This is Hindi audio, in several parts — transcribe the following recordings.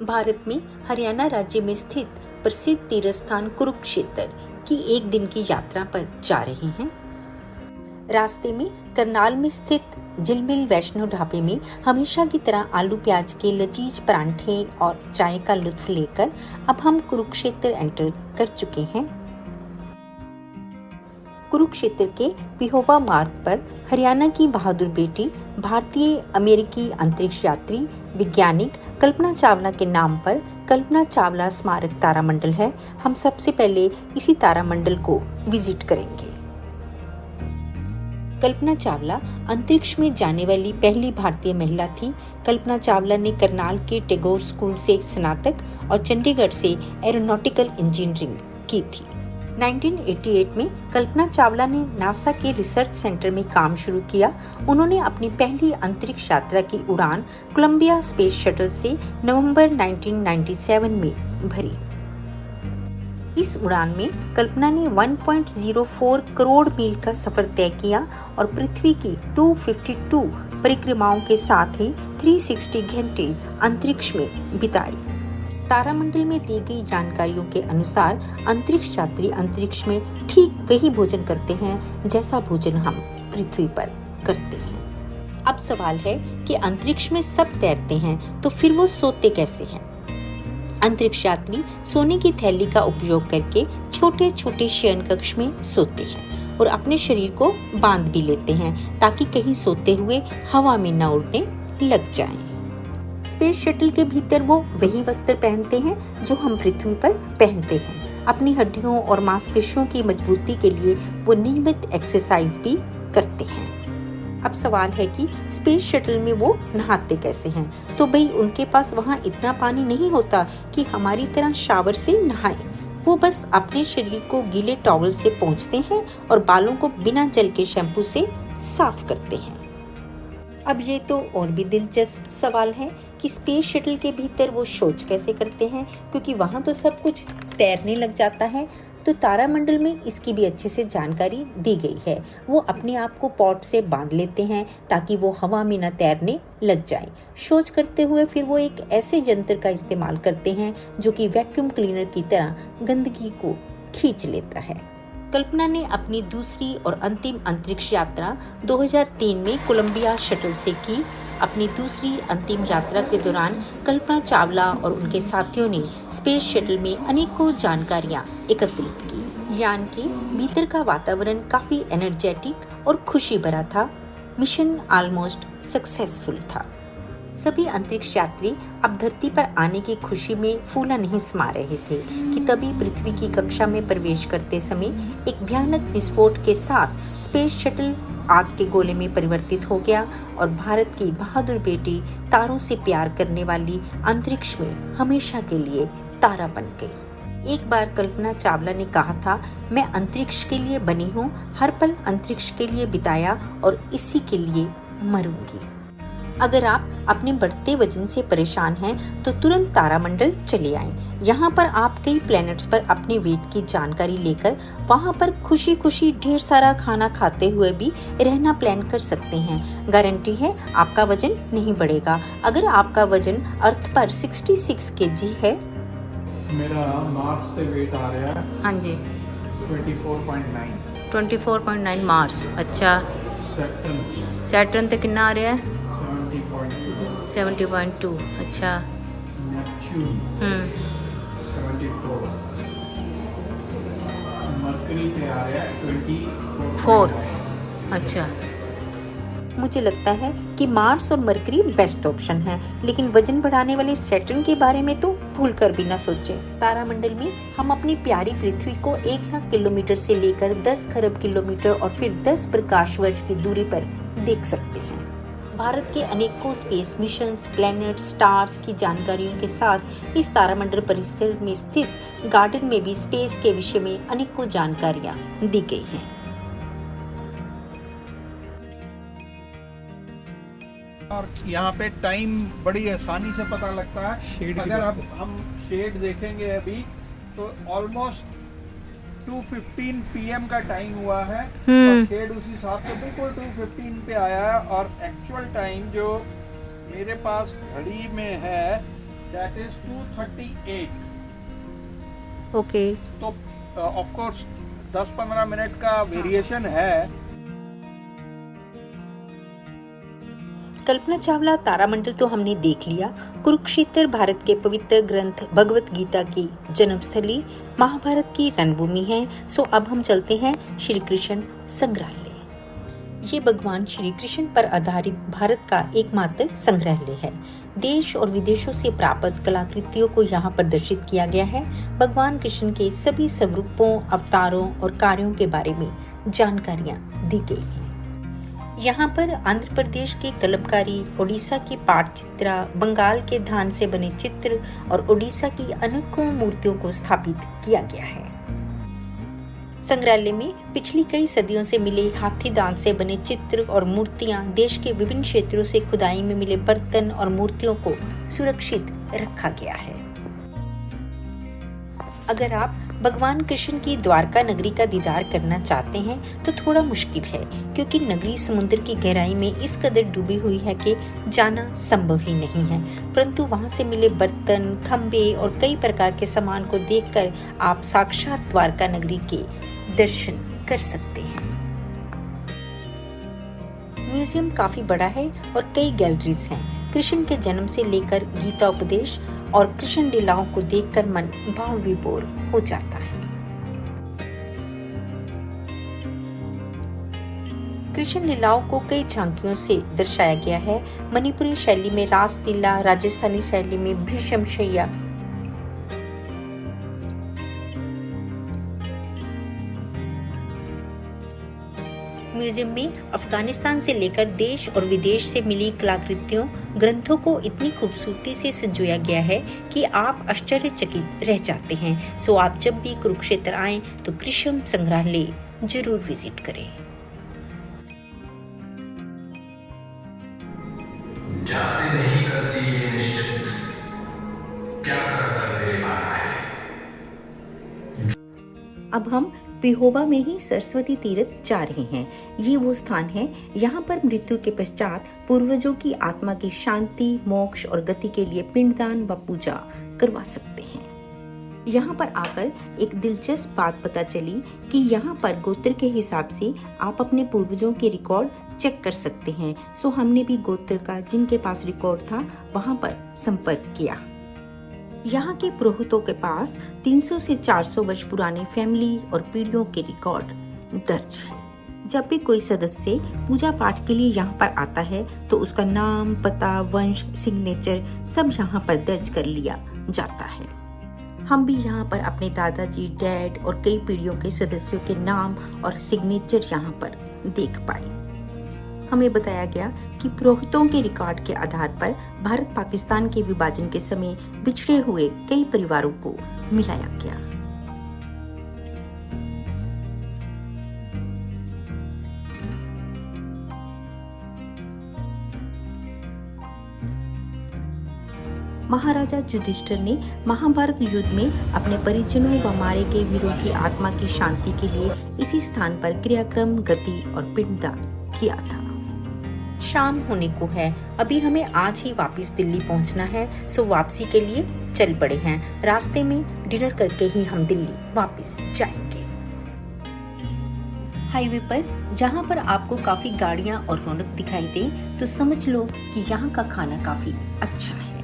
भारत में हरियाणा राज्य में स्थित प्रसिद्ध तीर्थ स्थान कुरुक्षेत्र की एक दिन की यात्रा पर जा रहे हैं। रास्ते में करनाल में स्थित झिलमिल वैष्णो ढाबे में हमेशा की तरह आलू प्याज के लजीज परांठे और चाय का लुत्फ लेकर अब हम कुरुक्षेत्र एंटर कर चुके हैं। कुरुक्षेत्र के पिहोवा मार्ग पर हरियाणा की बहादुर बेटी भारतीय अमेरिकी अंतरिक्ष यात्री वैज्ञानिक कल्पना चावला के नाम पर कल्पना चावला स्मारक तारामंडल है। हम सबसे पहले इसी तारामंडल को विजिट करेंगे। कल्पना चावला अंतरिक्ष में जाने वाली पहली भारतीय महिला थी। कल्पना चावला ने करनाल के टैगोर स्कूल से स्नातक और चंडीगढ़ से एरोनॉटिकल इंजीनियरिंग की थी। 1988 में कल्पना चावला ने नासा के रिसर्च सेंटर में काम शुरू किया। उन्होंने अपनी पहली अंतरिक्ष यात्रा की उड़ान कोलंबिया स्पेस शटल से नवंबर 1997 में भरी। इस उड़ान में कल्पना ने 1.04 करोड़ मील का सफर तय किया और पृथ्वी की 252 परिक्रमाओं के साथ ही 360 घंटे अंतरिक्ष में बिताई। तारामंडल में दी गई जानकारियों के अनुसार अंतरिक्ष यात्री अंतरिक्ष में ठीक वही भोजन करते हैं जैसा भोजन हम पृथ्वी पर करते हैं। अब सवाल है कि अंतरिक्ष में सब तैरते हैं तो फिर वो सोते कैसे हैं? अंतरिक्ष यात्री सोने की थैली का उपयोग करके छोटे छोटे शयन कक्ष में सोते हैं और अपने शरीर को बांध भी लेते हैं ताकि कहीं सोते हुए हवा में न उड़ने लग जाएं। स्पेस शटल के भीतर वो वही वस्त्र पहनते हैं जो हम पृथ्वी पर पहनते हैं। अपनी हड्डियों और मांसपेशियों की मजबूती के लिए वो नियमित एक्सरसाइज भी करते हैं। अब सवाल है कि स्पेस शटल में वो नहाते कैसे हैं? तो भाई उनके पास वहाँ इतना पानी नहीं होता कि हमारी तरह शावर से नहाएं। वो बस अपने शरीर को गीले टॉवल से पोंछते हैं और बालों को बिना जल के शैम्पू से साफ करते हैं। अब ये तो और भी दिलचस्प सवाल है कि स्पेस शटल के भीतर वो शौच कैसे करते हैं, क्योंकि वहाँ तो सब कुछ तैरने लग जाता है। तो तारामंडल में इसकी भी अच्छे से जानकारी दी गई है। वो अपने आप को पॉट से बांध लेते हैं ताकि वो हवा में न तैरने लग जाए। शौच करते हुए फिर वो एक ऐसे यंत्र का इस्तेमाल करते हैं जो कि वैक्यूम क्लीनर की तरह गंदगी को खींच लेता है। कल्पना ने अपनी दूसरी और अंतिम अंतरिक्ष यात्रा 2003 में कोलंबिया शटल से की। अपनी दूसरी अंतिम यात्रा के दौरान कल्पना चावला और उनके साथियों ने स्पेस शटल में अनेकों जानकारियां एकत्रित की। यान के भीतर का वातावरण काफी एनर्जेटिक और खुशी भरा था। मिशन ऑलमोस्ट सक्सेसफुल था। सभी अंतरिक्ष यात्री अब धरती पर आने की खुशी में फूला नहीं समा रहे थे कि तभी पृथ्वी की कक्षा में प्रवेश करते समय एक भयानक विस्फोट के साथ स्पेस शटल आग के गोले में परिवर्तित हो गया और भारत की बहादुर बेटी तारों से प्यार करने वाली अंतरिक्ष में हमेशा के लिए तारा बन गई। एक बार कल्पना चावला ने कहा था, मैं अंतरिक्ष के लिए बनी हूँ, हर पल अंतरिक्ष के लिए बिताया और इसी के लिए मरूंगी। अगर आप अपने बढ़ते वजन से परेशान हैं तो तुरंत तारामंडल चले आएं। यहाँ पर आप कई प्लैनेट्स पर अपने वेट की जानकारी लेकर वहाँ पर खुशी खुशी ढेर सारा खाना खाते हुए भी रहना प्लान कर सकते हैं। गारंटी है आपका वजन नहीं बढ़ेगा। अगर आपका वजन अर्थ पर 66 kg है। मेरा मार्स पे वेट आ रहा है। हाँ जी 24.9 मार्स। अच्छा सैटर्न ते कितना आ रहा है? 70.2। अच्छा नेपच्यून 74, मरकरी पे आ रहा है 24। अच्छा मुझे लगता है कि मार्स और मरकरी बेस्ट ऑप्शन है, लेकिन वजन बढ़ाने वाले सैटर्न के बारे में तो भूल कर भी ना सोचें। तारामंडल में हम अपनी प्यारी पृथ्वी को 1 लाख किलोमीटर से लेकर 10 खरब किलोमीटर और फिर 10 प्रकाश वर्ष की दूरी पर देख सकते हैं। भारत के अनेकों स्पेस मिशंस, प्लैनेट, स्टार्स की जानकारियों के साथ इस तारामंडल परिसर में स्थित गार्डन में भी स्पेस के विषय में अनेकों जानकारियां दी गई हैं। और यहाँ पे टाइम बड़ी आसानी से पता लगता है। अगर अब हम शेड देखेंगे अभी तो ऑलमोस्ट 2:15 PM का टाइम हुआ है और शेड उस हिसाब से बिल्कुल 2:15 पे आया है। और एक्चुअल टाइम जो मेरे पास घड़ी में है that is 238. ओके। तो ऑफ कोर्स 10-15 मिनट का वेरिएशन है। कल्पना चावला तारामंडल तो हमने देख लिया, कुरुक्षेत्र भारत के पवित्र ग्रंथ भगवत गीता की जन्मस्थली, महाभारत की रणभूमि है। सो अब हम चलते हैं श्री कृष्ण संग्रहालय। ये भगवान श्री कृष्ण पर आधारित भारत का एकमात्र संग्रहालय है। देश और विदेशों से प्राप्त कलाकृतियों को यहाँ प्रदर्शित किया गया है। भगवान कृष्ण के सभी स्वरूपों, अवतारों और कार्यों के बारे में जानकारियाँ दी गई हैं। यहाँ पर आंध्र प्रदेश की कलमकारी, ओडिशा की पाटचित्रा, बंगाल के धान से बने चित्र और ओडिशा की अनेकों मूर्तियों को स्थापित किया गया है। संग्रहालय में पिछली कई सदियों से मिले हाथी दांत से बने चित्र और मूर्तियां, देश के विभिन्न क्षेत्रों से खुदाई में मिले बर्तन और मूर्तियों को सुरक्षित रखा गया है। अगर आप भगवान कृष्ण की द्वारका नगरी का दीदार करना चाहते हैं तो थोड़ा मुश्किल है, क्योंकि नगरी समुद्र की गहराई में इस कदर डूबी हुई है कि जाना संभव ही नहीं है। परंतु वहां से मिले बर्तन, खंबे और कई प्रकार के सामान को देखकर आप साक्षात द्वारका नगरी के दर्शन कर सकते हैं। म्यूजियम काफी बड़ा है और कई गैलरीज हैं। कृष्ण के जन्म से लेकर गीता उपदेश और कृष्ण लीलाओं को देखकर मन भाव विभोर हो जाता है। कृष्ण लीलाओं को कई झांकियों से दर्शाया गया है। मणिपुरी शैली में रास लीला, राजस्थानी शैली में भीष्म शैया, म्यूजियम में अफगानिस्तान से लेकर देश और विदेश से मिली कलाकृतियों, ग्रंथों को इतनी खूबसूरती से संजोया गया है कि आप आश्चर्यचकित रह जाते हैं। सो आप जब भी कुरुक्षेत्र आएं तो कृष्ण संग्रहालय जरूर विजिट करें। जाते नहीं करती ये निश्चित, क्या कर्तव्य निभाना है। अब हम पिहोवा में ही सरस्वती तीर्थ जा रहे हैं। ये वो स्थान है, यहाँ पर मृत्यु के पश्चात पूर्वजों की आत्मा की शांति, मोक्ष और गति के लिए पिंडदान व पूजा करवा सकते हैं। यहाँ पर आकर एक दिलचस्प बात पता चली कि यहाँ पर गोत्र के हिसाब से आप अपने पूर्वजों के रिकॉर्ड चेक कर सकते हैं। सो हमने भी गोत्र का जिनके पास रिकॉर्ड था वहाँ पर संपर्क किया। यहाँ के पुरोहितों के पास 300 से 400 वर्ष पुरानी फैमिली और पीढ़ियों के रिकॉर्ड दर्ज है। जब भी कोई सदस्य पूजा पाठ के लिए यहाँ पर आता है तो उसका नाम, पता, वंश, सिग्नेचर सब यहाँ पर दर्ज कर लिया जाता है। हम भी यहाँ पर अपने दादाजी, डैड और कई पीढ़ियों के सदस्यों के नाम और सिग्नेचर यहाँ पर देख पाए। हमें बताया गया कि पुरोहितों के रिकॉर्ड के आधार पर भारत पाकिस्तान के विभाजन के समय बिछड़े हुए कई परिवारों को मिलाया गया। महाराजा युधिष्ठिर ने महाभारत युद्ध में अपने परिजनों व मारे गए वीरों की आत्मा की शांति के लिए इसी स्थान पर क्रियाक्रम, गति और पिंडदान किया था। शाम होने को है, अभी हमें आज ही वापस दिल्ली पहुंचना है। सो वापसी के लिए चल पड़े हैं। रास्ते में डिनर करके ही हम दिल्ली वापस जाएंगे। हाईवे पर जहां पर आपको काफी गाड़ियां और रौनक दिखाई दे तो समझ लो कि यहाँ का खाना काफी अच्छा है।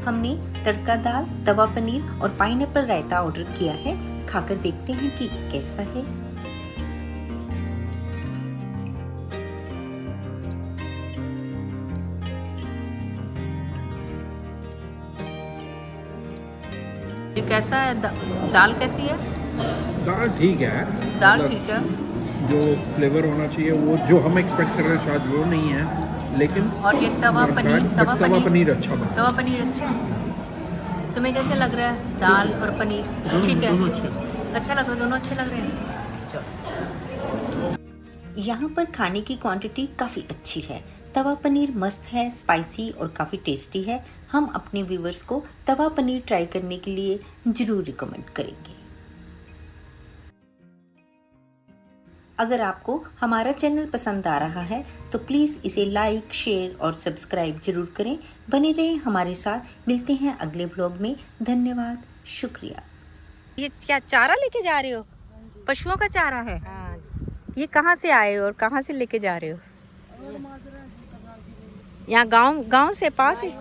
हमने तड़का दाल, तवा पनीर और पाइनएप्पल रायता ऑर्डर किया है। खाकर देखते हैं कि कैसा है। ये कैसा है? दाल कैसी है? दाल ठीक है, दाल मतलब ठीक है। जो फ्लेवर होना चाहिए वो जो हम एक्सपेक्ट कर रहे हैं शायद वो नहीं है, लेकिन और ये तवा पनीर, तवा पनीर अच्छा बना। तवा पनीर अच्छा है। तुम्हें कैसे लग रहा है? दाल और पनीर ठीक है, दोनों अच्छे। अच्छा लग रहा है, दोनों अच्छे लग रहे हैं। चलो, यहाँ पर खाने की क्वांटिटी काफ़ी अच्छी है। तवा पनीर मस्त है, स्पाइसी और काफ़ी टेस्टी है। हम अपने व्यूवर्स को तवा पनीर ट्राई करने के लिए जरूर रिकमेंड करेंगे। अगर आपको हमारा चैनल पसंद आ रहा है तो प्लीज़ इसे लाइक, शेयर और सब्सक्राइब जरूर करें। बने रहें हमारे साथ। मिलते हैं अगले व्लॉग में। धन्यवाद, शुक्रिया। ये क्या चारा लेके जा रहे हो? पशुओं का चारा है? ये कहाँ से आए हो और कहाँ से लेके जा रहे हो? यहाँ गांव से पास है?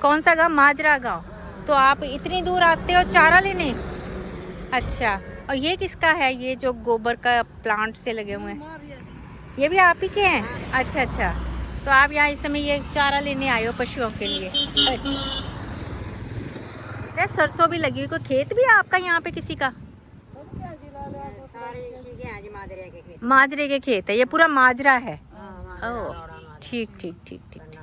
कौन सा गांव? माजरा गांव। तो आप इतनी दूर आते हो चारा लेने? अच्छा, और ये किसका है? ये जो गोबर का प्लांट से लगे हुए हैं, ये भी आप ही के हैं? अच्छा अच्छा, तो आप यहाँ इस समय ये चारा लेने आए हो पशुओं के लिए। अच्छा, सरसों भी लगी हुई। कोई खेत भी है आपका यहाँ पे किसी का? माजरे के खेत है। ये पूरा माजरा है? ओह, ठीक ठीक ठीक ठीक ठीक।